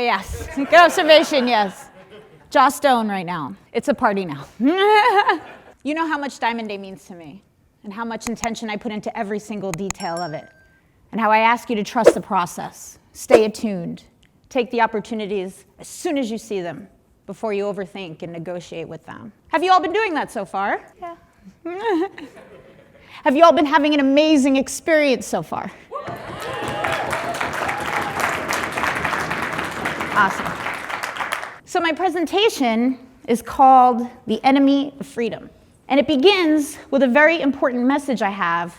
yes. Good observation, yes. Joss Stone right now. It's a party now. You know how much Diamond Day means to me, and how much intention I put into every single detail of it, and how I ask you to trust the process, stay attuned, take the opportunities as soon as you see them, before you overthink and negotiate with them. Have you all been doing that so far? Yeah. Have you all been having an amazing experience so far? Awesome. So my presentation is called The Enemy of Freedom. And it begins with a very important message I have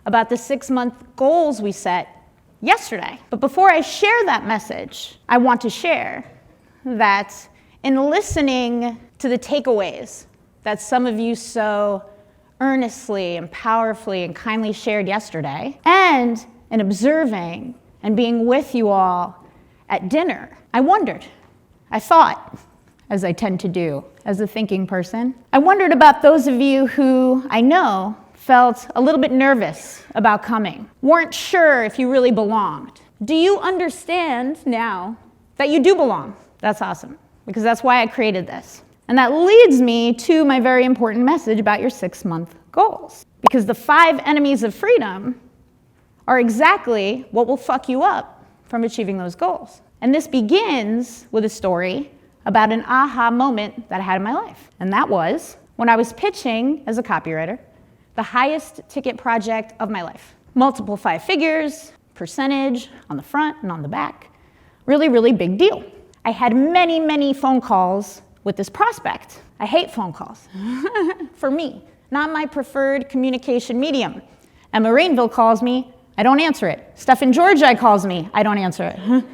about the 6-month goals we set yesterday. But before I share that message, I want to share that in listening to the takeaways that some of you so earnestly and powerfully and kindly shared yesterday, and in observing and being with you all at dinner, I wondered, I thought, as I tend to do as a thinking person, I wondered about those of you who I know felt a little bit nervous about coming, weren't sure if you really belonged. Do you understand now that you do belong? That's awesome, because that's why I created this. And that leads me to my very important message about your 6-month goals. Because the 5 enemies of freedom are exactly what will fuck you up from achieving those goals. And this begins with a story about an aha moment that I had in my life. And that was when I was pitching as a copywriter the highest ticket project of my life. Multiple 5 figures, percentage on the front and on the back. Really, really big deal. I had many, many phone calls with this prospect. I hate phone calls. For me, not my preferred communication medium. Emma Rainville calls me, I don't answer it. Stephen Georgi calls me, I don't answer it.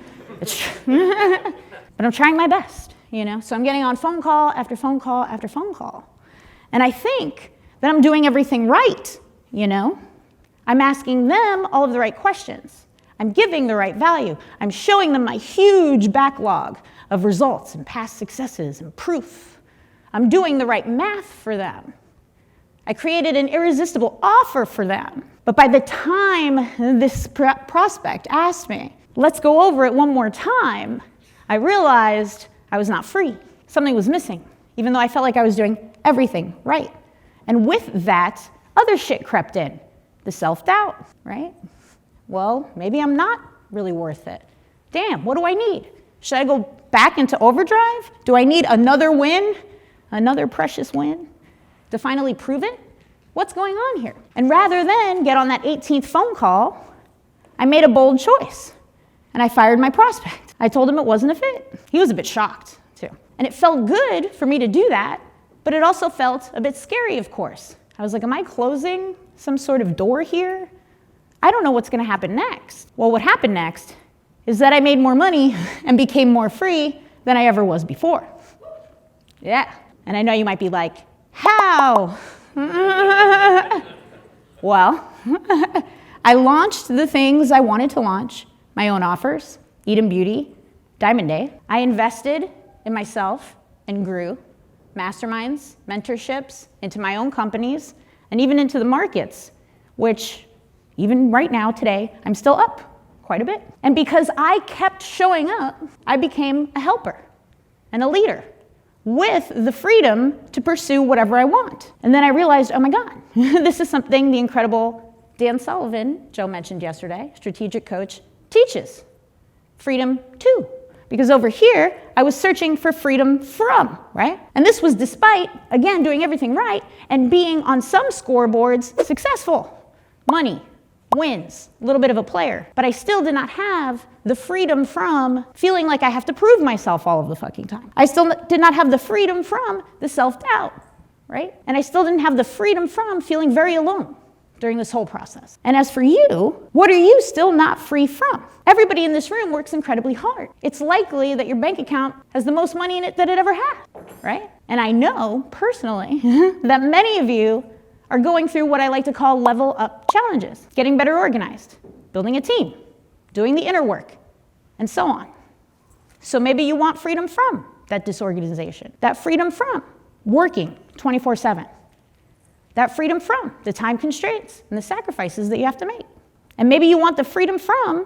But I'm trying my best, you know? So I'm getting on phone call after phone call after phone call. And I think that I'm doing everything right, you know? I'm asking them all of the right questions. I'm giving the right value. I'm showing them my huge backlog of results and past successes and proof. I'm doing the right math for them. I created an irresistible offer for them. But by the time this prospect asked me, let's go over it one more time, I realized I was not free. Something was missing, even though I felt like I was doing everything right. And with that, other shit crept in. The self-doubt, right? Well, maybe I'm not really worth it. Damn, what do I need? Should I go back into overdrive? Do I need another win, another precious win, to finally prove it? What's going on here? And rather than get on that 18th phone call, I made a bold choice, and I fired my prospect. I told him it wasn't a fit. He was a bit shocked, too. And it felt good for me to do that, but it also felt a bit scary, of course. I was like, am I closing some sort of door here? I don't know what's going to happen next. Well, what happened next is that I made more money and became more free than I ever was before. Yeah. And I know you might be like, how? Well, I launched the things I wanted to launch, my own offers, Eden Beauty, Diamond Day. I invested in myself and grew masterminds, mentorships, into my own companies, and even into the markets, which even right now, today, I'm still up quite a bit. And because I kept showing up, I became a helper and a leader with the freedom to pursue whatever I want. And then I realized, oh my God, this is something the incredible Dan Sullivan, Joe mentioned yesterday, strategic coach, teaches. Freedom to. Because over here, I was searching for freedom from, right? And this was despite, again, doing everything right and being on some scoreboards successful. Money, wins, a little bit of a player. But I still did not have the freedom from feeling like I have to prove myself all of the fucking time. I still did not have the freedom from the self-doubt, right? And I still didn't have the freedom from feeling very alone during this whole process. And as for you, what are you still not free from? Everybody in this room works incredibly hard. It's likely that your bank account has the most money in it that it ever had, right? And I know personally that many of you are going through what I like to call level up challenges, getting better organized, building a team, doing the inner work, and so on. So maybe you want freedom from that disorganization, that freedom from working 24/7, that freedom from the time constraints and the sacrifices that you have to make. And maybe you want the freedom from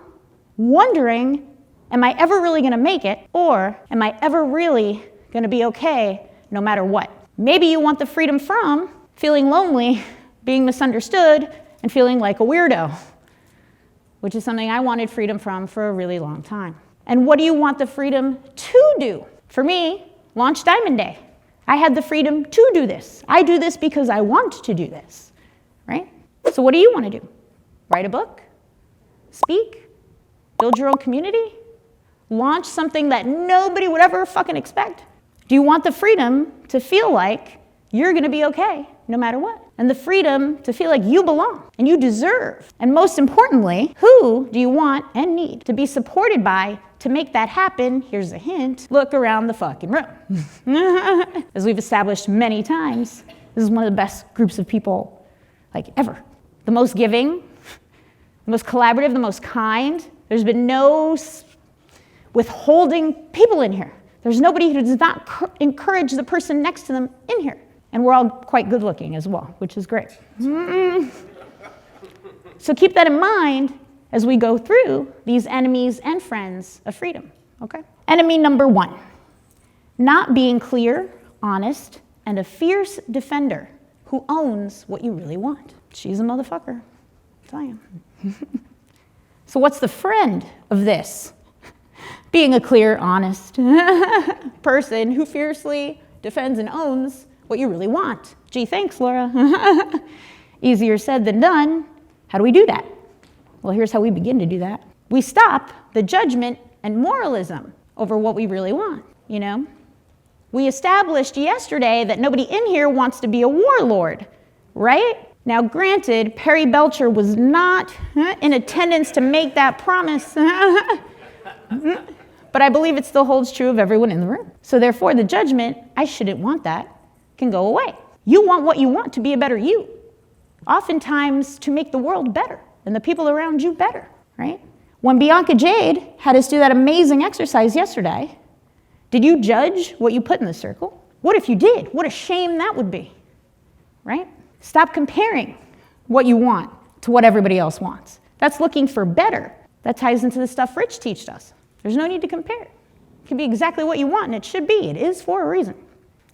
wondering Am I ever really gonna make it? Or am I ever really gonna be okay no matter what? Maybe you want the freedom from feeling lonely, being misunderstood, and feeling like a weirdo, which is something I wanted freedom from for a really long time. And what do you want the freedom to do? For me, launch Diamond Day. I had the freedom to do this. I do this because I want to do this, right? So what do you want to do? Write a book? Speak? Build your own community? Launch something that nobody would ever fucking expect? Do you want the freedom to feel like you're gonna be okay no matter what? And the freedom to feel like you belong and you deserve. And most importantly, who do you want and need to be supported by to make that happen? Here's a hint. Look around the fucking room. As we've established many times, this is one of the best groups of people like ever. The most giving, the most collaborative, the most kind. There's been no withholding people in here. There's nobody who does not encourage the person next to them in here. And we're all quite good looking as well, which is great. So keep that in mind as we go through these enemies and friends of freedom, okay? Enemy number 1, not being clear, honest, and a fierce defender who owns what you really want. She's a motherfucker, I'll tell you. So what's the friend of this? Being a clear, honest person who fiercely defends and owns what you really want. Gee, thanks, Laura. Easier said than done. How do we do that? Well, here's how we begin to do that. We stop the judgment and moralism over what we really want, you know? We established yesterday that nobody in here wants to be a warlord, right? Now, granted, Perry Belcher was not in attendance to make that promise. But I believe it still holds true of everyone in the room. So therefore, the judgment, I shouldn't want that, can go away. You want what you want to be a better you. Oftentimes to make the world better and the people around you better, right? When Bianca Jade had us do that amazing exercise yesterday, did you judge what you put in the circle? What if you did? What a shame that would be, right? Stop comparing what you want to what everybody else wants. That's looking for better. That ties into the stuff Rich teached us. There's no need to compare. It can be exactly what you want, and it should be. It is for a reason.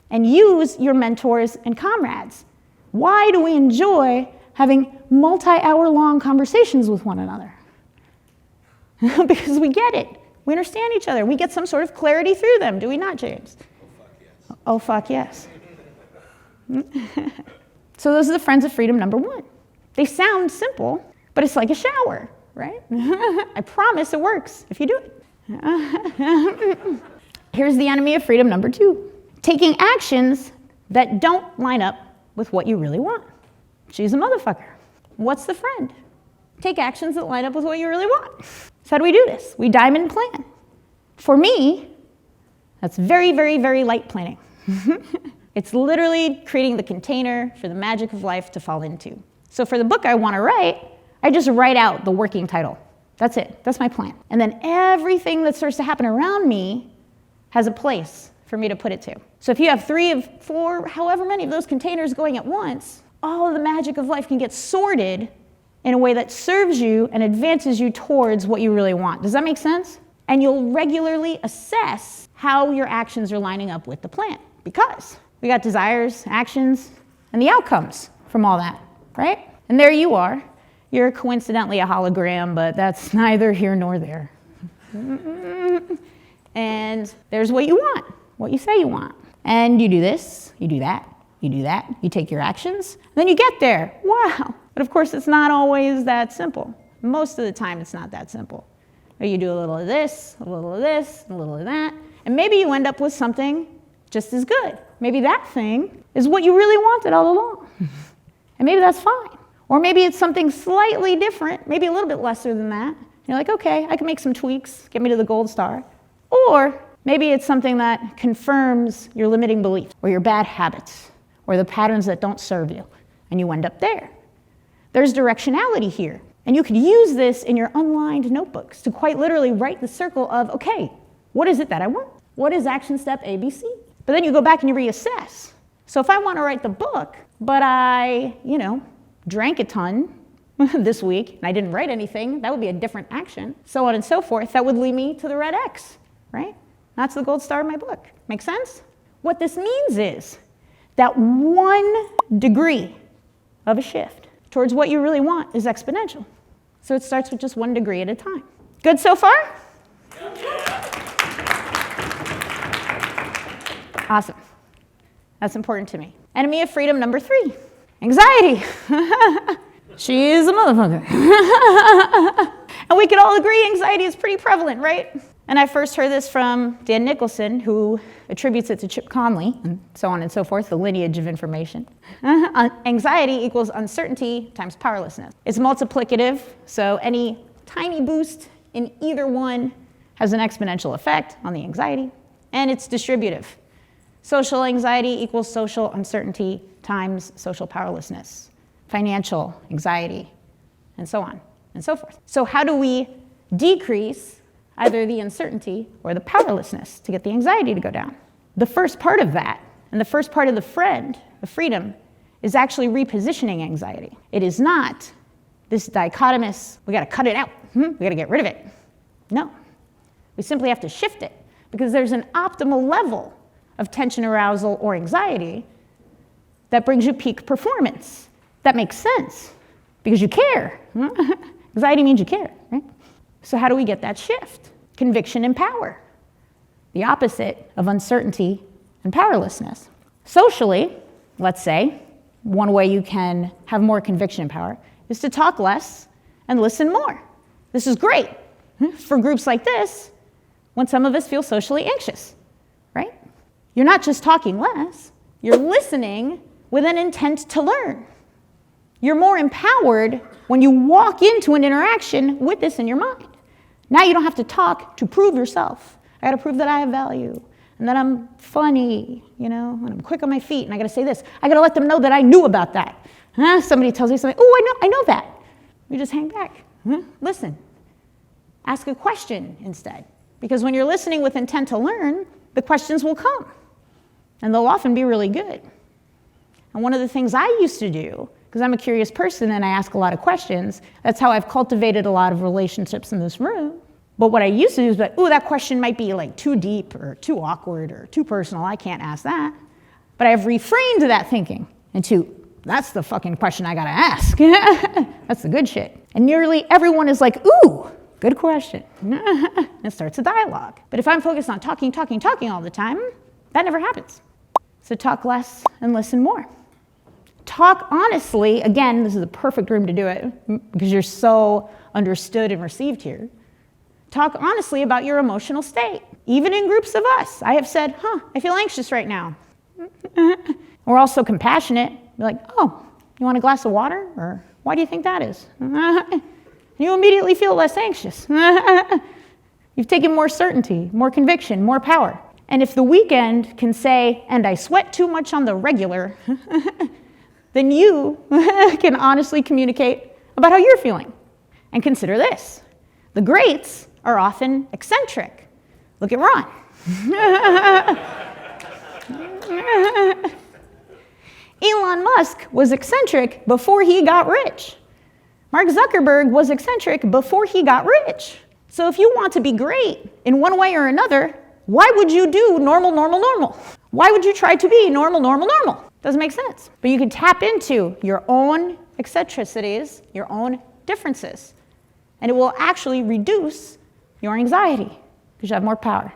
And use your mentors and comrades. Why do we enjoy having multi-hour-long conversations with one another? Because we get it. We understand each other. We get some sort of clarity through them, do we not, James? Oh, fuck yes. So those are the friends of freedom number 1. They sound simple, but it's like a shower, right? I promise it works if you do it. Here's the enemy of freedom number 2. Taking actions that don't line up with what you really want. She's a motherfucker. What's the friend? Take actions that line up with what you really want. So how do we do this? We diamond plan. For me, that's very, very, very light planning. It's literally creating the container for the magic of life to fall into. So for the book I want to write, I just write out the working title. That's it. That's my plan. And then everything that starts to happen around me has a place for me to put it to. So if you have 3 of 4, however many of those containers going at once, all of the magic of life can get sorted in a way that serves you and advances you towards what you really want. Does that make sense? And you'll regularly assess how your actions are lining up with the plan, because we got desires, actions, and the outcomes from all that, right? And there you are. You're coincidentally a hologram, but that's neither here nor there. And there's what you want, what you say you want. And you do this, you do that, you do that, you take your actions, and then you get there. Wow. But of course, it's not always that simple. Most of the time, it's not that simple. Or you do a little of this, a little of this, a little of that, and maybe you end up with something just as good. Maybe that thing is what you really wanted all along. And maybe that's fine. Or maybe it's something slightly different, maybe a little bit lesser than that. You're like, okay, I can make some tweaks, get me to the gold star. Or maybe it's something that confirms your limiting beliefs or your bad habits or the patterns that don't serve you, and you end up there. There's directionality here. And you could use this in your unlined notebooks to quite literally write the circle of, okay, what is it that I want? What is action step ABC? But then you go back and you reassess. So if I want to write the book, but I, drank a ton, this week and I didn't write anything, that would be a different action. So on and so forth. That would lead me to the red X, right? That's the gold star of my book. Make sense? What this means is that 1 degree of a shift towards what you really want is exponential. So it starts with just 1 degree at a time. Good so far? Awesome. That's important to me. Enemy of freedom number 3, anxiety. She is a motherfucker. And we could all agree anxiety is pretty prevalent, right? And I first heard this from Dan Nicholson, who attributes it to Chip Conley, and so on and so forth, the lineage of information. Anxiety equals uncertainty times powerlessness. It's multiplicative, so any tiny boost in either one has an exponential effect on the anxiety, and it's distributive. Social anxiety equals social uncertainty times social powerlessness, financial anxiety, and so on and so forth. So how do we decrease either the uncertainty or the powerlessness to get the anxiety to go down? The first part of that, and the first part of the freedom, is actually repositioning anxiety. It is not this dichotomous, we gotta cut it out, we gotta get rid of it. No, we simply have to shift it because there's an optimal level of tension, arousal, or anxiety that brings you peak performance. That makes sense because you care. Anxiety means you care, right? So how do we get that shift? Conviction and power, the opposite of uncertainty and powerlessness. Socially, let's say, one way you can have more conviction and power is to talk less and listen more. This is great for groups like this when some of us feel socially anxious, right? You're not just talking less, you're listening with an intent to learn. You're more empowered when you walk into an interaction with this in your mind. Now you don't have to talk to prove yourself. I gotta prove that I have value and that I'm funny, and I'm quick on my feet, and I gotta say this. I gotta let them know that I knew about that. Somebody tells me something, oh, I know that. You just hang back, listen. Ask a question instead. Because when you're listening with intent to learn, the questions will come. And they'll often be really good. And one of the things I used to do, because I'm a curious person and I ask a lot of questions, that's how I've cultivated a lot of relationships in this room. But what I used to do is like, that question might be like too deep or too awkward or too personal, I can't ask that. But I've reframed that thinking into, that's the fucking question I gotta ask. That's the good shit. And nearly everyone is like, ooh, good question. And it starts a dialogue. But if I'm focused on talking all the time, that never happens. So talk less and listen more. Talk honestly, again, this is the perfect room to do it because you're so understood and received here. Talk honestly about your emotional state. Even in groups of us, I have said, I feel anxious right now. We're also compassionate. We're like, oh, you want a glass of water? Or why do you think that is? You immediately feel less anxious. You've taken more certainty, more conviction, more power. And if the weekend can say, and I sweat too much on the regular, then you can honestly communicate about how you're feeling. And consider this. The greats are often eccentric. Look at Ron. Elon Musk was eccentric before he got rich. Mark Zuckerberg was eccentric before he got rich. So if you want to be great in one way or another, why would you do normal? Why would you try to be normal? Doesn't make sense. But you can tap into your own eccentricities, your own differences, and it will actually reduce your anxiety because you have more power.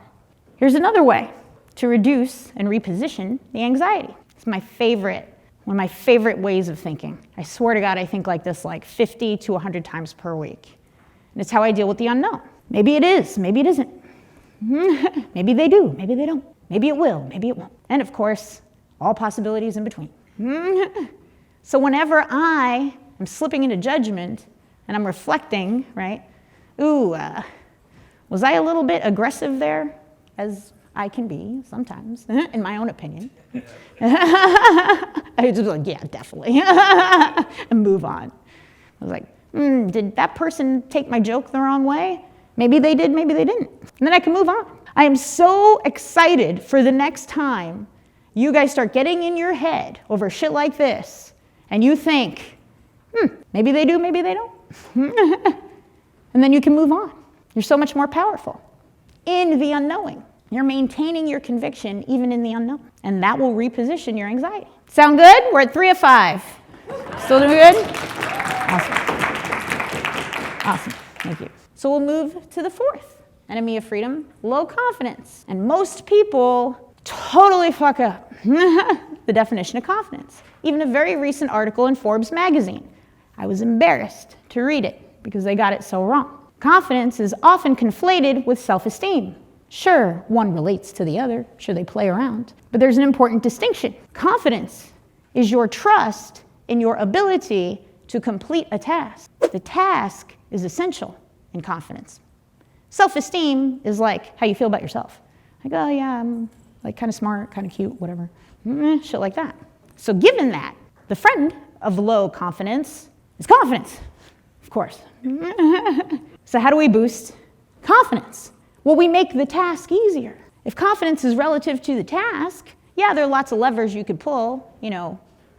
Here's another way to reduce and reposition the anxiety. It's one of my favorite ways of thinking. I swear to God, I think like this 50 to 100 times per week. And it's how I deal with the unknown. Maybe it is, maybe it isn't. Maybe they do, maybe they don't. Maybe it will, maybe it won't. And of course, all possibilities in between. So whenever I am slipping into judgment and I'm reflecting, right? Was I a little bit aggressive there? As I can be sometimes, in my own opinion. I was just like, yeah, definitely. And move on. I was like, did that person take my joke the wrong way? Maybe they did, maybe they didn't. And then I can move on. I am so excited for the next time you guys start getting in your head over shit like this, and you think, Maybe they do, maybe they don't. And then you can move on. You're so much more powerful in the unknowing. You're maintaining your conviction even in the unknown. And that will reposition your anxiety. Sound good? We're at 3 of 5. Still doing good? Awesome. Thank you. So we'll move to the 4th enemy of freedom, low confidence. And most people totally fuck up the definition of confidence. Even a very recent article in Forbes magazine. I was embarrassed to read it because they got it so wrong. Confidence is often conflated with self-esteem. Sure, one relates to the other. Sure, they play around. But there's an important distinction. Confidence is your trust in your ability to complete a task. The task is essential in confidence. Self-esteem is like how you feel about yourself. Like, oh yeah, I'm like kind of smart, kind of cute, whatever. Shit like that. So given that, the friend of low confidence is confidence, of course. So how do we boost confidence? Well, we make the task easier. If confidence is relative to the task, yeah, there are lots of levers you could pull,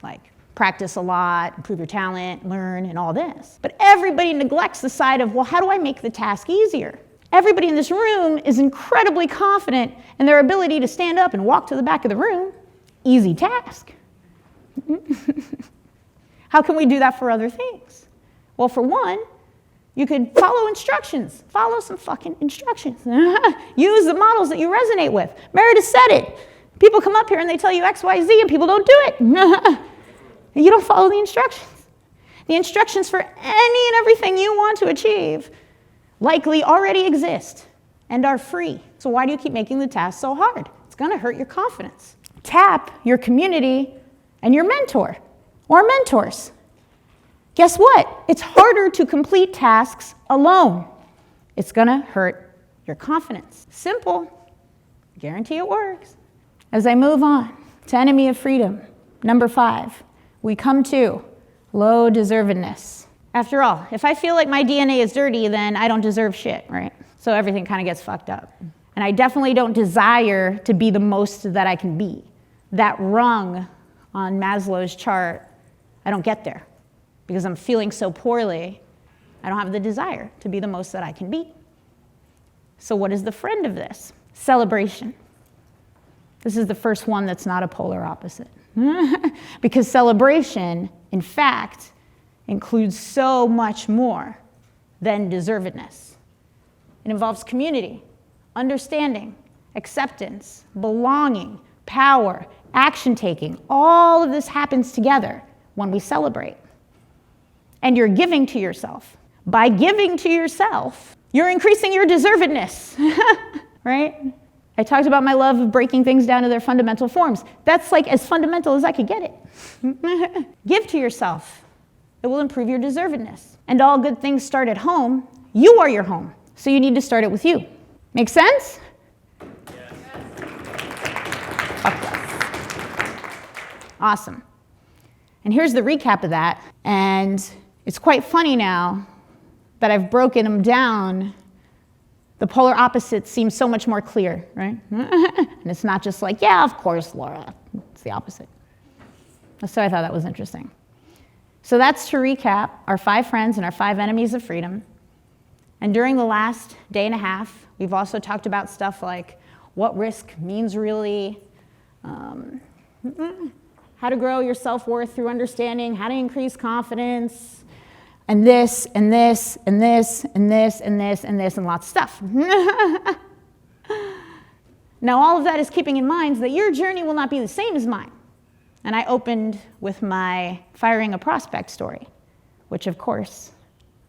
like practice a lot, improve your talent, learn, and all this. But everybody neglects the side of, well, how do I make the task easier? Everybody in this room is incredibly confident in their ability to stand up and walk to the back of the room. Easy task. How can we do that for other things? Well, for one, you could follow instructions. Follow some fucking instructions. Use the models that you resonate with. Meredith said it. People come up here and they tell you X, Y, Z, and people don't do it. You don't follow the instructions. The instructions for any and everything you want to achieve likely already exist and are free. So why do you keep making the task so hard? It's going to hurt your confidence. Tap your community and your mentor or mentors. Guess what? It's harder to complete tasks alone. It's going to hurt your confidence. Simple. Guarantee it works. As I move on to enemy of freedom, number 5, we come to low deservedness. After all, if I feel like my DNA is dirty, then I don't deserve shit, right? So everything kind of gets fucked up. And I definitely don't desire to be the most that I can be. That rung on Maslow's chart, I don't get there. Because I'm feeling so poorly, I don't have the desire to be the most that I can be. So what is the friend of this? Celebration. This is the first one that's not a polar opposite. Because celebration, in fact, includes so much more than deservedness. It involves community, understanding, acceptance, belonging, power, action-taking. All of this happens together when we celebrate. And you're giving to yourself. By giving to yourself, you're increasing your deservedness, right? I talked about my love of breaking things down to their fundamental forms. That's like as fundamental as I could get it. Give to yourself. It will improve your deservedness. And all good things start at home. You are your home. So you need to start it with you. Make sense? Yes. Awesome. And here's the recap of that. And it's quite funny now that I've broken them down. The polar opposites seem so much more clear, right? And it's not just like, yeah, of course, Laura. It's the opposite. So I thought that was interesting. So that's to recap our 5 friends and our 5 enemies of freedom. And during the last day and a half, we've also talked about stuff like what risk means really, how to grow your self-worth through understanding, how to increase confidence, and this, and this, and this, and this, and this, and this, and lots of stuff. Now, all of that is keeping in mind that your journey will not be the same as mine. And I opened with my firing a prospect story, which, of course,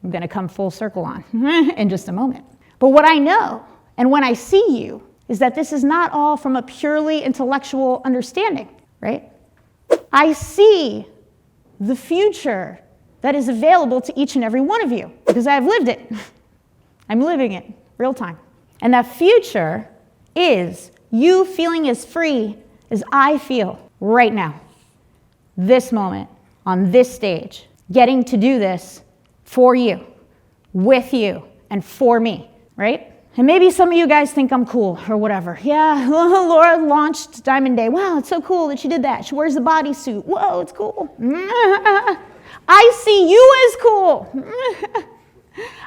I'm going to come full circle on in just a moment. But what I know, and when I see you, is that this is not all from a purely intellectual understanding, right? I see the future that is available to each and every one of you because I've lived it. I'm living it real time. And that future is you feeling as free as I feel right now, this moment, on this stage, getting to do this for you, with you, and for me, right? And maybe some of you guys think I'm cool or whatever. Yeah, Laura launched Diamond Day. Wow, it's so cool that she did that. She wears the bodysuit. Whoa, it's cool. I see you as cool.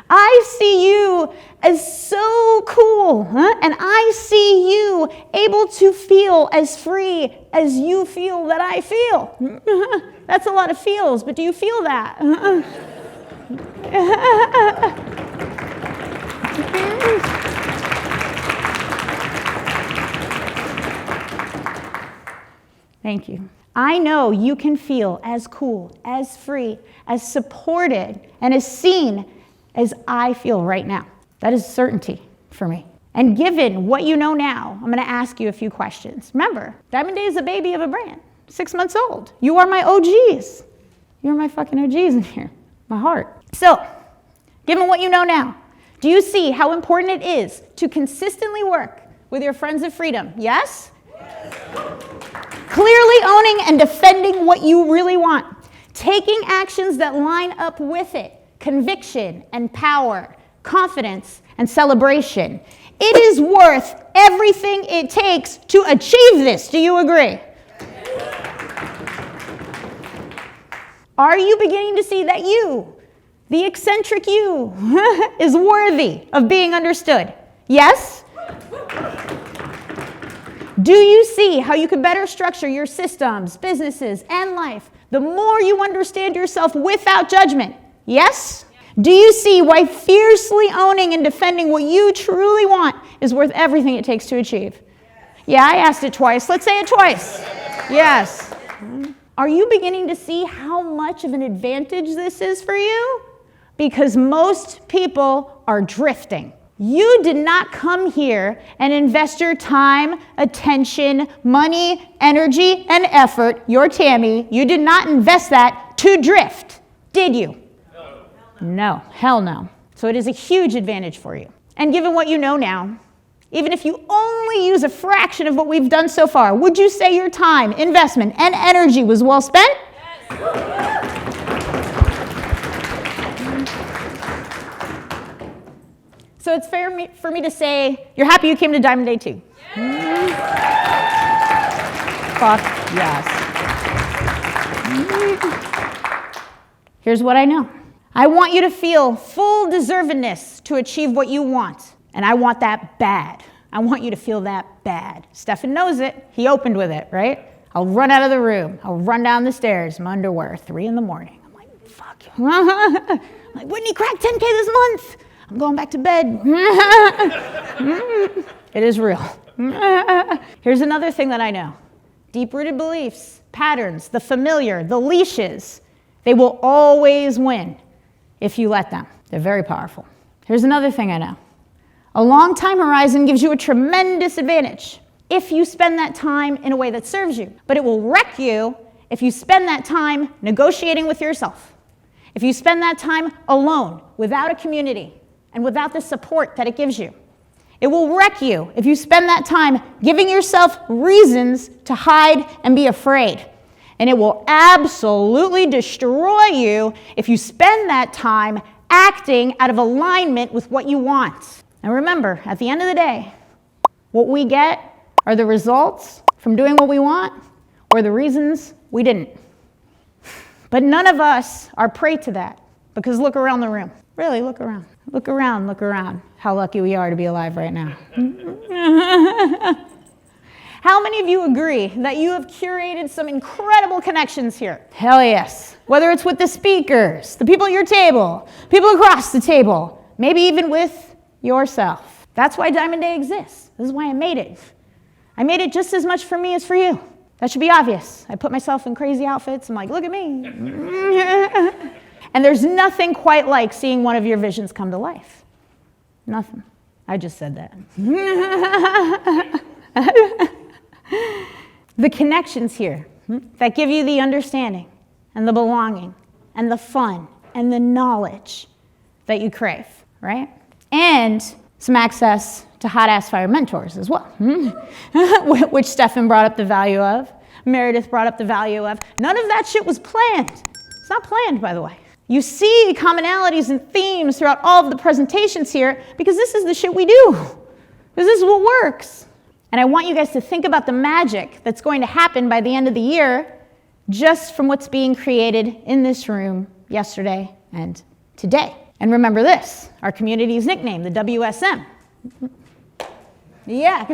I see you as so cool. And I see you able to feel as free as you feel that I feel. That's a lot of feels, but do you feel that? Thank you. I know you can feel as cool, as free, as supported, and as seen as I feel right now. That is certainty for me. And given what you know now, I'm going to ask you a few questions. Remember, Diamond Day is a baby of a brand, 6 months old. You are my OGs. You're my fucking OGs in here, my heart. So, given what you know now, do you see how important it is to consistently work with your friends of freedom? Yes? Clearly owning and defending what you really want. Taking actions that line up with it. Conviction and power. Confidence and celebration. It is worth everything it takes to achieve this. Do you agree? Are you beginning to see that you, the eccentric you, is worthy of being understood? Yes? Do you see how you can better structure your systems, businesses, and life the more you understand yourself without judgment? Yes? Do you see why fiercely owning and defending what you truly want is worth everything it takes to achieve? Yeah, I asked it twice. Let's say it twice. Yes. Are you beginning to see how much of an advantage this is for you? Because most people are drifting. You did not come here and invest your time, attention, money, energy, and effort, your Tammy, you did not invest that to drift, did you? No, hell no. So it is a huge advantage for you. And given what you know now, even if you only use a fraction of what we've done so far, would you say your time, investment, and energy was well spent? Yes. So it's fair for me to say, you're happy you came to Diamond Day too? Yes. Fuck yes. Here's what I know. I want you to feel full deservedness to achieve what you want. And I want that bad. I want you to feel that bad. Stefan knows it. He opened with it, right? I'll run out of the room. I'll run down the stairs in my underwear, 3 a.m. I'm like, fuck you. I'm like, Whitney cracked 10K this month. I'm going back to bed. It is real. Here's another thing that I know. Deep-rooted beliefs, patterns, the familiar, the leashes, they will always win if you let them. They're very powerful. Here's another thing I know. A long time horizon gives you a tremendous advantage if you spend that time in a way that serves you. But it will wreck you if you spend that time negotiating with yourself. If you spend that time alone, without a community, and without the support that it gives you. It will wreck you if you spend that time giving yourself reasons to hide and be afraid. And it will absolutely destroy you if you spend that time acting out of alignment with what you want. And remember, at the end of the day, what we get are the results from doing what we want or the reasons we didn't. But none of us are prey to that, because look around the room. Really, look around. Look around, look around. How lucky we are to be alive right now. How many of you agree that you have curated some incredible connections here? Hell yes. Whether it's with the speakers, the people at your table, people across the table, maybe even with yourself. That's why Diamond Day exists. This is why I made it. I made it just as much for me as for you. That should be obvious. I put myself in crazy outfits. I'm like, look at me. And there's nothing quite like seeing one of your visions come to life. Nothing. I just said that. The connections here that give you the understanding and the belonging and the fun and the knowledge that you crave, right? And some access to hot-ass fire mentors as well, which Stefan brought up the value of, Meredith brought up the value of. None of that shit was planned. It's not planned, by the way. You see commonalities and themes throughout all of the presentations here because this is the shit we do. Because this is what works. And I want you guys to think about the magic that's going to happen by the end of the year just from what's being created in this room yesterday and today. And remember this, our community's nickname, the WSM. Yeah.